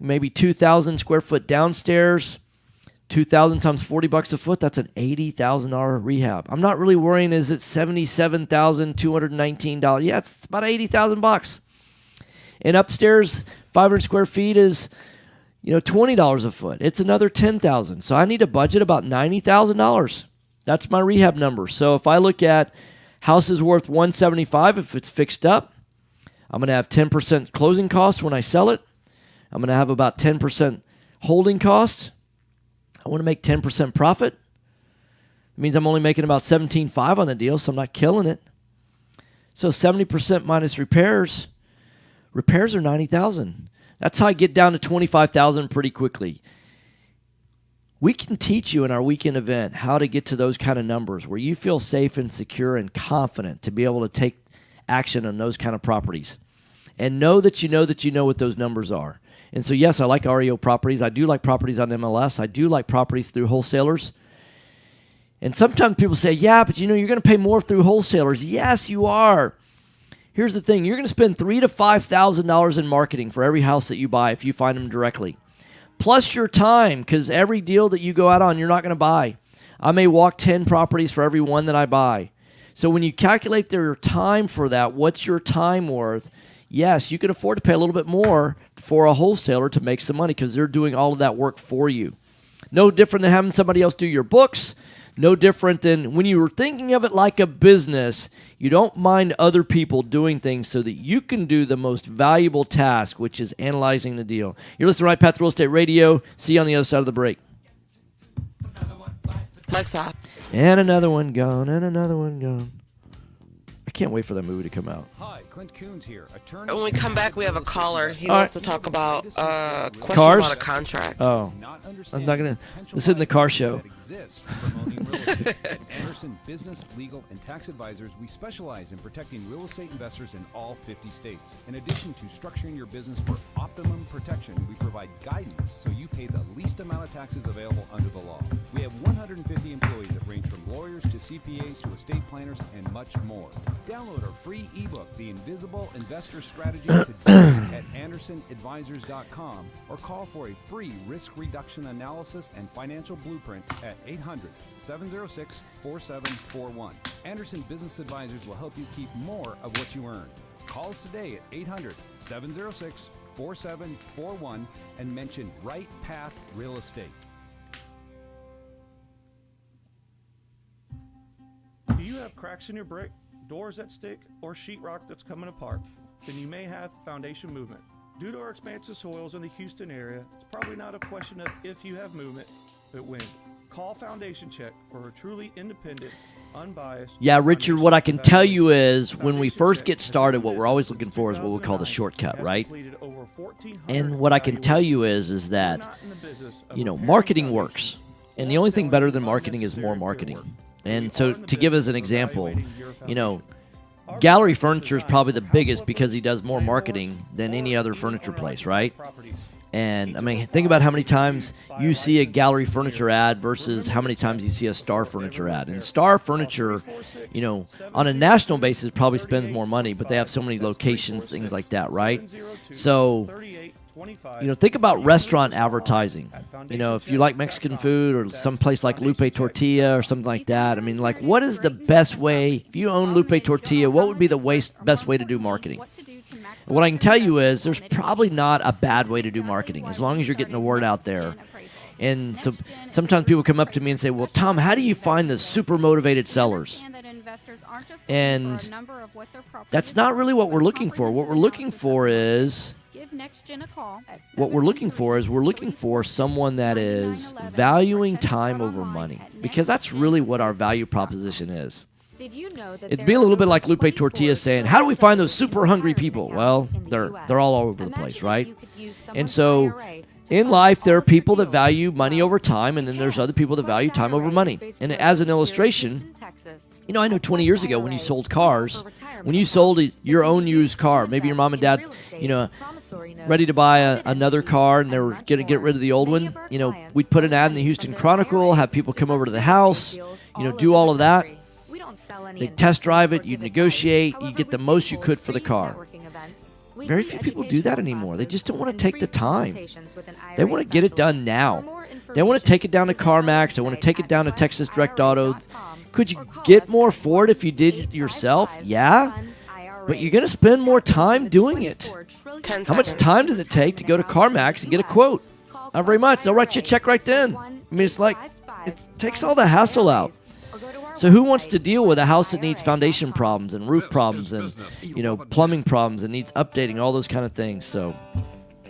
maybe 2,000 square foot downstairs. 2,000 times $40 a foot, that's an $80,000 rehab. I'm not really worrying, is it $77,219? Yeah, it's about $80,000. And upstairs, 500 square feet is, $20 a foot. It's another $10,000. So I need to budget about $90,000. That's my rehab number. So if I look at house is worth $175 if it's fixed up, I'm going to have 10% closing costs when I sell it. I'm going to have about 10% holding costs. I want to make 10% profit. It means I'm only making about $17,500 on the deal, so I'm not killing it. So 70% minus repairs. Repairs are $90,000. That's how I get down to $25,000 pretty quickly. We can teach you in our weekend event how to get to those kind of numbers where you feel safe and secure and confident to be able to take action on those kind of properties. And know that you know what those numbers are. And so, yes, I like REO properties. I do like properties on MLS. I do like properties through wholesalers. And sometimes people say, yeah, but you're going to pay more through wholesalers. Yes, you are. Here's the thing. You're going to spend $3,000 to $5,000 in marketing for every house that you buy if you find them directly. Plus your time, because every deal that you go out on, you're not going to buy. I may walk 10 properties for every one that I buy. So when you calculate their time for that, what's your time worth? Yes, you can afford to pay a little bit more for a wholesaler to make some money because they're doing all of that work for you. No different than having somebody else do your books. No different than when you were thinking of it like a business, you don't mind other people doing things so that you can do the most valuable task, which is analyzing the deal. You're listening to Right Path Real Estate Radio. See you on the other side of the break. Mike's off. And another one gone, and another one gone. I can't wait for that movie to come out. Hi, Clint Coons here. Attorney. When we come back, we have a caller. He All wants right. to talk about question Cars? about a contract. Oh, I'm not going to. This isn't the car show. At Anderson Business, Legal, and Tax Advisors, we specialize in protecting real estate investors in all 50 states. In addition to structuring your business for optimum protection, we provide guidance so you pay the least amount of taxes available under the law. We have 150 employees that range from lawyers to CPAs to estate planners and much more. Download our free ebook, The Invisible Investor Strategy, today at AndersonAdvisors.com or call for a free risk reduction analysis and financial blueprint at 800-706-4741. Anderson Business Advisors will help you keep more of what you earn. Call us today at 800-706-4741 and mention Right Path Real Estate. Do you have cracks in your brick, doors that stick, or sheetrock that's coming apart? Then you may have foundation movement. Due to our expansive soils in the Houston area, it's probably not a question of if you have movement, but when. Call Foundation Check for a truly independent, unbiased... Yeah, Richard, what I can tell you is when we first get started, what we're always looking for is what we call the shortcut, right? And what I can tell you is that, marketing works. And the only thing better than marketing is more marketing. And so to give us an example, Gallery Furniture is probably the biggest because he does more marketing than any other furniture place, right? And, think about how many times you see a Gallery Furniture ad versus how many times you see a Star Furniture ad. And Star Furniture, on a national basis probably spends more money, but they have so many locations, things like that, right? So, think about restaurant advertising. If you like Mexican food or some place like Lupe Tortilla or something like that, what is the best way, if you own Lupe Tortilla, what would be the best way to do marketing? What I can tell you is there's probably not a bad way to do marketing as long as you're getting the word out there. And so sometimes people come up to me and say, well, Tom, how do you find the super motivated sellers? And that's not really what we're looking for. What we're looking for is we're looking for someone that is valuing time over money, because that's really what our value proposition is. Did you know that It'd be a little bit like Lupe Tortilla saying, how do we find those super hungry people? Well, they're all over the place, right? And so in life, there are people that value money over time, and then there's other people that value time over money. And as an illustration, you know, I know 20 years ago when you sold cars, when you sold your own used car, maybe your mom and dad, you know, ready to buy another car and they were going to get rid of the old one, you know, we'd put an ad in the Houston Chronicle, have people come over to the house, you know, do all of that. They'd test drive it, you'd negotiate, you'd get the most you could for the car. Very few people do that anymore. They just don't want to take the time. They want to get it done now. They want to take it down to CarMax. They want to take it down to Texas Direct Auto. Could you get more for it if you did it yourself? Yeah. But you're going to spend more time doing it. How much time does it take to go to CarMax and get a quote? Not very much. They'll write you a check right then. I mean, it's like, it takes all the hassle out. So who wants to deal with a house that needs foundation problems and roof problems and, you know, plumbing problems and needs updating, all those kind of things? So,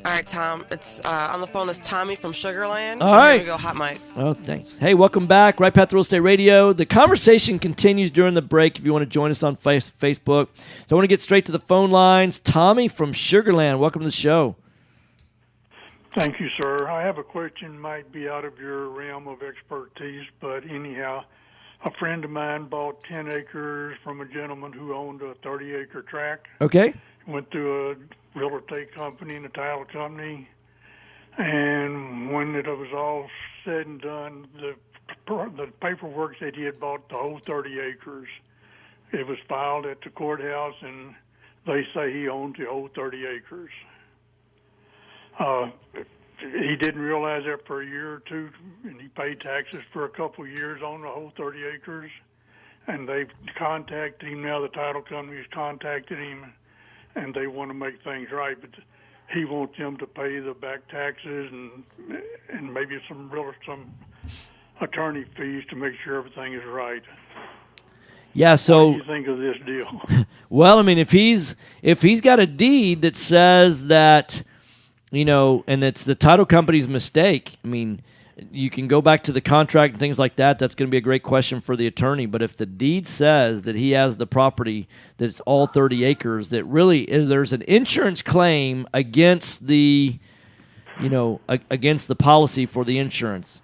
All right, Tom. It's on the phone is Tommy from Sugarland. All right. Here we go, hot mics. Oh, thanks. Hey, welcome back. Right Path Real Estate Radio. The conversation continues during the break if you want to join us on Facebook. So I want to get straight to the phone lines. Tommy from Sugarland, welcome to the show. Thank you, sir. I have a question, might be out of your realm of expertise, but anyhow, a friend of mine bought 10 acres from a gentleman who owned a 30-acre tract. Okay. Went through a real estate company and a title company, and when it was all said and done, the paperwork said he had bought the whole 30 acres. It was filed at the courthouse, and they say he owns the whole 30 acres. He didn't realize that for a year or two, and he paid taxes for a couple of years on the whole 30 acres. And they've contacted him now. The title company has contacted him, and they want to make things right. But he wants them to pay the back taxes and maybe some attorney fees to make sure everything is right. Yeah. So what do you think of this deal? Well, I mean, if he's got a deed that says that, you know, and it's the title company's mistake, I mean, you can go back to the contract and things like that. That's going to be a great question for the attorney. But if the deed says that he has the property, that it's all 30 acres, that really there's an insurance claim against the, you know, against the policy for the insurance.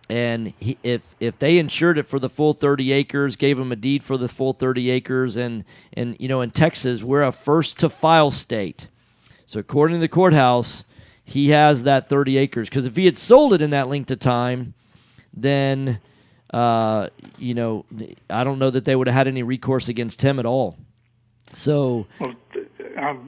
And if they insured it for the full 30 acres, gave him a deed for the full 30 acres, and you know, in Texas, we're a first to file state. So according to the courthouse, he has that 30 acres. Because if he had sold it in that length of time, then, you know, I don't know that they would have had any recourse against him at all. So, Well,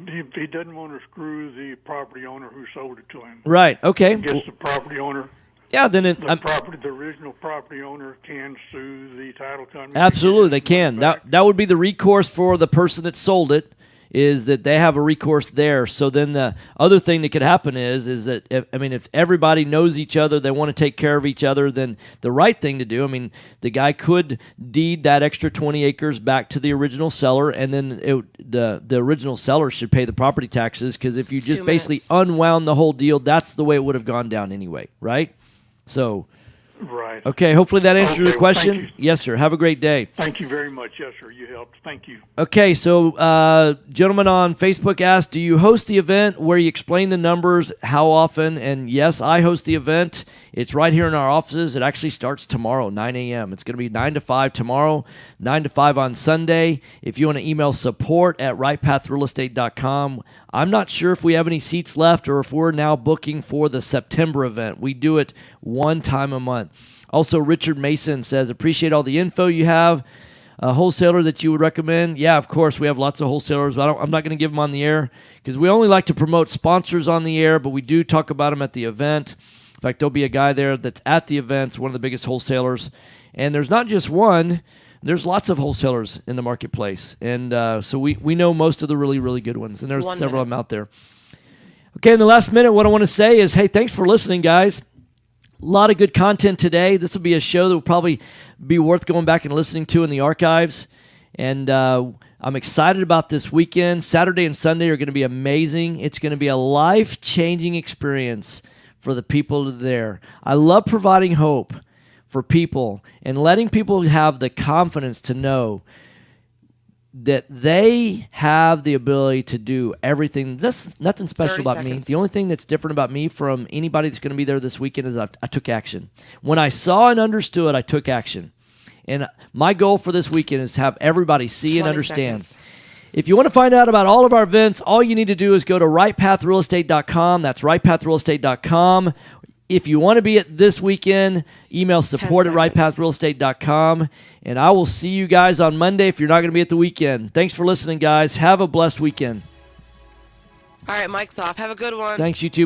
he doesn't want to screw the property owner who sold it to him. Right, okay. I guess the property owner, yeah, then the original property owner can sue the title company. Absolutely, they can. That would be the recourse for the person that sold it, is that they have a recourse there. So then the other thing that could happen is that, if everybody knows each other, they want to take care of each other, then the right thing to do, I mean, the guy could deed that extra 20 acres back to the original seller, and then the original seller should pay the property taxes, because if you just basically unwound the whole deal, that's the way it would have gone down anyway, right? So, right. Okay, hopefully that answers your well, thank question. you. Yes, sir. Have a great day. Thank you very much. Yes, sir. You helped. Thank you. Okay, so gentleman on Facebook asked, do you host the event where you explain the numbers, how often? And yes, I host the event. It's right here in our offices. It actually starts tomorrow, 9 a.m. It's going to be 9 to 5 tomorrow, 9 to 5 on Sunday. If you want to email support@rightpathrealestate.com. I'm not sure if we have any seats left or if we're now booking for the September event. We do it one time a month. Also, Richard Mason says, appreciate all the info you have. A wholesaler that you would recommend? Yeah, of course, we have lots of wholesalers. But I'm not going to give them on the air because we only like to promote sponsors on the air, but we do talk about them at the event. In fact, there'll be a guy there that's at the event, one of the biggest wholesalers. And there's not just one. There's lots of wholesalers in the marketplace, and so we know most of the really, really good ones, and there's several of them out there. Okay, in the last minute, what I want to say is, hey, thanks for listening, guys. A lot of good content today. This will be a show that will probably be worth going back and listening to in the archives, and I'm excited about this weekend. Saturday and Sunday are going to be amazing. It's going to be a life-changing experience for the people there. I love providing hope for people and letting people have the confidence to know that they have the ability to do everything. There's nothing special about me. The only thing that's different about me from anybody that's going to be there this weekend is I took action. When I saw and understood, I took action. And my goal for this weekend is to have everybody see and understand. Seconds. If you want to find out about all of our events, all you need to do is go to rightpathrealestate.com. That's rightpathrealestate.com. If you want to be at this weekend, email support@rightpathrealestate.com. And I will see you guys on Monday if you're not going to be at the weekend. Thanks for listening, guys. Have a blessed weekend. All right, mic's off. Have a good one. Thanks, you too.